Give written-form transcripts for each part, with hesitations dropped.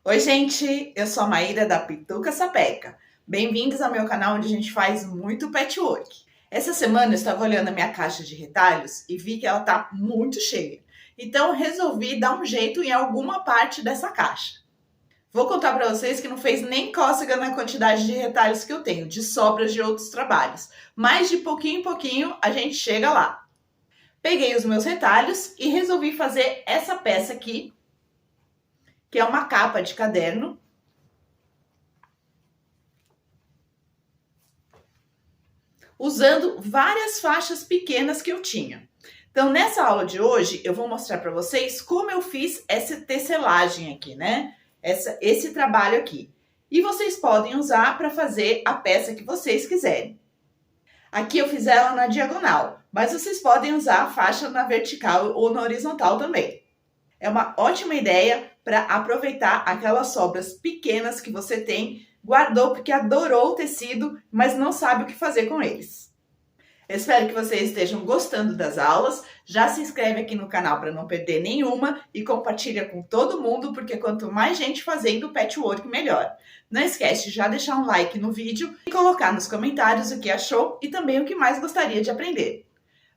Oi, gente! Eu sou a Maíra da Pituca Sapeca. Bem-vindos ao meu canal onde a gente faz muito patchwork. Essa semana eu estava olhando a minha caixa de retalhos e vi que ela tá muito cheia. Então resolvi dar um jeito em alguma parte dessa caixa. Vou contar para vocês que não fez nem cócega na quantidade de retalhos que eu tenho, de sobras de outros trabalhos. Mas de pouquinho em pouquinho a gente chega lá. Peguei os meus retalhos e resolvi fazer essa peça aqui, que é uma capa de caderno. Usando várias faixas pequenas que eu tinha. Então, nessa aula de hoje, eu vou mostrar para vocês como eu fiz essa tecelagem aqui, né? Esse trabalho aqui. E vocês podem usar para fazer a peça que vocês quiserem. Aqui eu fiz ela na diagonal, mas vocês podem usar a faixa na vertical ou na horizontal também. É uma ótima ideia para aproveitar aquelas sobras pequenas que você tem, guardou porque adorou o tecido, mas não sabe o que fazer com eles. Eu espero que vocês estejam gostando das aulas. Já se inscreve aqui no canal para não perder nenhuma e compartilha com todo mundo, porque quanto mais gente fazendo patchwork, melhor. Não esquece de já deixar um like no vídeo e colocar nos comentários o que achou e também o que mais gostaria de aprender.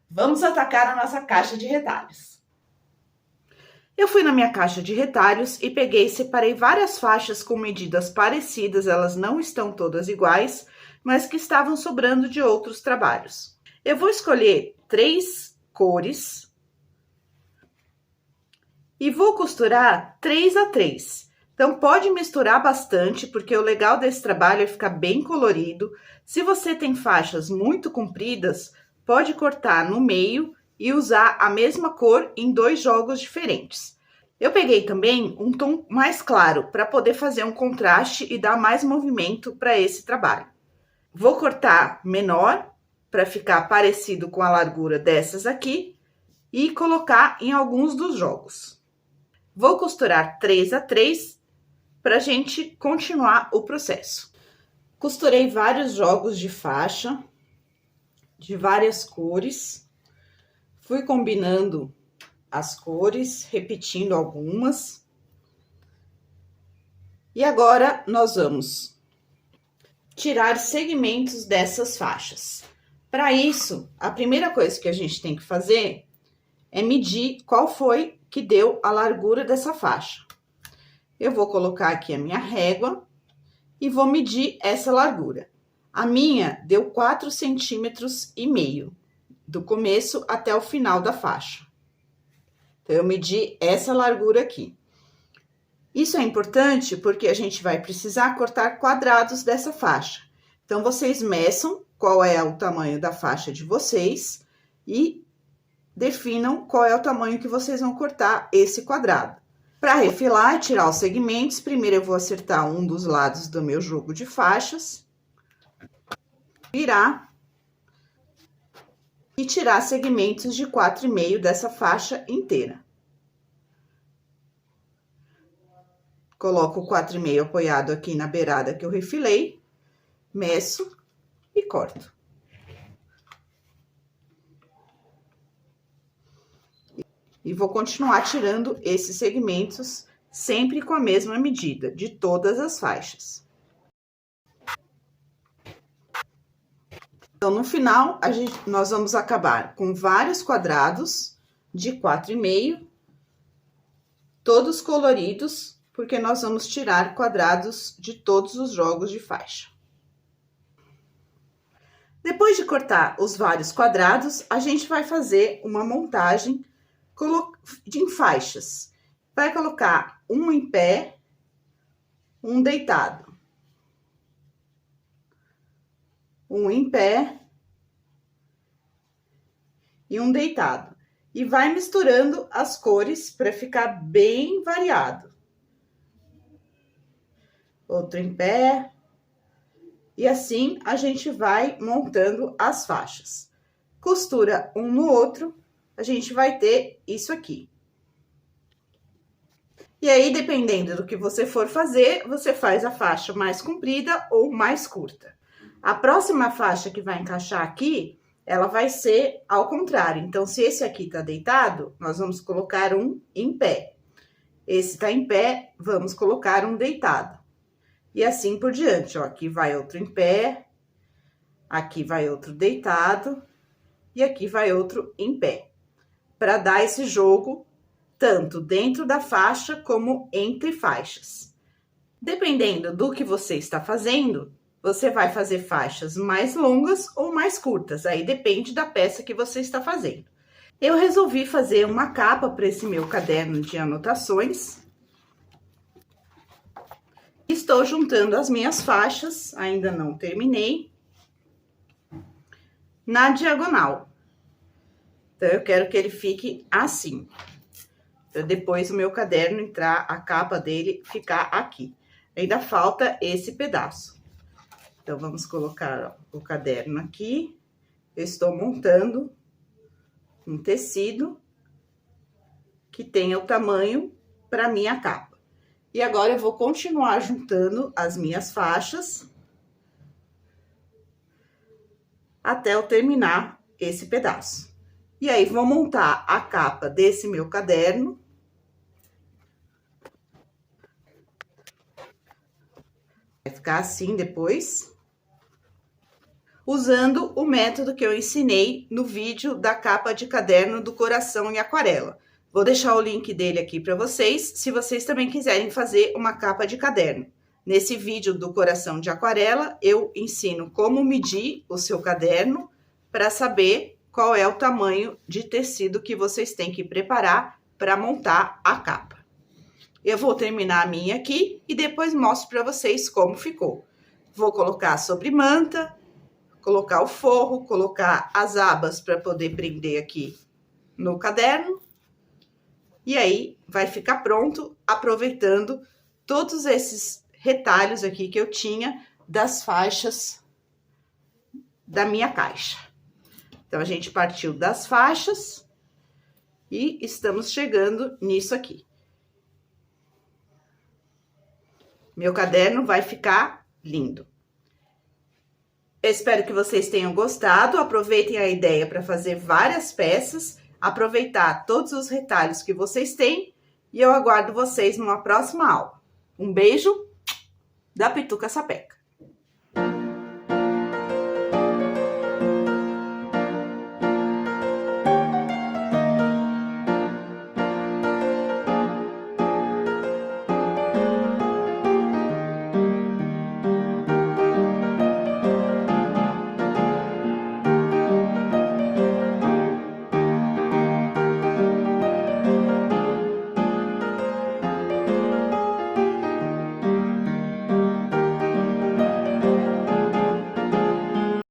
Vamos atacar a nossa caixa de retalhos. Eu fui na minha caixa de retalhos e peguei e separei várias faixas com medidas parecidas, elas não estão todas iguais, mas que estavam sobrando de outros trabalhos. Eu vou escolher 3 cores e vou costurar 3 a 3. Então, pode misturar bastante, porque o legal desse trabalho é ficar bem colorido. Se você tem faixas muito compridas, pode cortar no meio e usar a mesma cor em 2 jogos diferentes. Eu peguei também um tom mais claro para poder fazer um contraste e dar mais movimento para esse trabalho. Vou cortar menor para ficar parecido com a largura dessas aqui e colocar em alguns dos jogos. Vou costurar 3 a 3 para a gente continuar o processo. Costurei vários jogos de faixa de várias cores. Fui combinando as cores, repetindo algumas. E agora, nós vamos tirar segmentos dessas faixas. Para isso, a primeira coisa que a gente tem que fazer é medir qual foi que deu a largura dessa faixa. Eu vou colocar aqui a minha régua e vou medir essa largura. A minha deu 4,5 centímetros do começo até o final da faixa. Então, eu medi essa largura aqui. Isso é importante porque a gente vai precisar cortar quadrados dessa faixa. Então, vocês meçam qual é o tamanho da faixa de vocês e definam qual é o tamanho que vocês vão cortar esse quadrado. Para refilar e tirar os segmentos, primeiro eu vou acertar um dos lados do meu jogo de faixas, virar e tirar segmentos de 4,5 dessa faixa inteira. Coloco o 4,5 apoiado aqui na beirada que eu refilei, meço e corto. E vou continuar tirando esses segmentos sempre com a mesma medida de todas as faixas. Então, no final, nós vamos acabar com vários quadrados de 4,5, todos coloridos, porque nós vamos tirar quadrados de todos os jogos de faixa. Depois de cortar os vários quadrados, a gente vai fazer uma montagem em faixas. Vai colocar um em pé, um deitado. Um em pé e um deitado. E vai misturando as cores para ficar bem variado. Outro em pé. E assim a gente vai montando as faixas. Costura um no outro, a gente vai ter isso aqui. E aí, dependendo do que você for fazer, você faz a faixa mais comprida ou mais curta. A próxima faixa que vai encaixar aqui, ela vai ser ao contrário. Então, se esse aqui tá deitado, nós vamos colocar um em pé. Esse tá em pé, vamos colocar um deitado. E assim por diante, ó. Aqui vai outro em pé, aqui vai outro deitado e aqui vai outro em pé. Para dar esse jogo tanto dentro da faixa como entre faixas. Dependendo do que você está fazendo, você vai fazer faixas mais longas ou mais curtas, aí depende da peça que você está fazendo. Eu resolvi fazer uma capa para esse meu caderno de anotações. Estou juntando as minhas faixas, ainda não terminei, na diagonal. Então, eu quero que ele fique assim. Pra depois o meu caderno entrar, a capa dele ficar aqui. Ainda falta esse pedaço. Então, vamos colocar ó, o caderno aqui. Eu estou montando um tecido que tenha o tamanho para minha capa. E agora eu vou continuar juntando as minhas faixas até eu terminar esse pedaço. E aí, vou montar a capa desse meu caderno. Vai ficar assim depois. Usando o método que eu ensinei no vídeo da capa de caderno do coração em aquarela. Vou deixar o link dele aqui para vocês, se vocês também quiserem fazer uma capa de caderno. Nesse vídeo do coração de aquarela, eu ensino como medir o seu caderno para saber qual é o tamanho de tecido que vocês têm que preparar para montar a capa. Eu vou terminar a minha aqui e depois mostro para vocês como ficou. Vou colocar sobre manta, colocar o forro, colocar as abas para poder prender aqui no caderno. E aí, vai ficar pronto, aproveitando todos esses retalhos aqui que eu tinha das faixas da minha caixa. Então, a gente partiu das faixas e estamos chegando nisso aqui. Meu caderno vai ficar lindo. Eu espero que vocês tenham gostado. Aproveitem a ideia para fazer várias peças, aproveitar todos os retalhos que vocês têm e eu aguardo vocês numa próxima aula. Um beijo da Pituca Sapeca.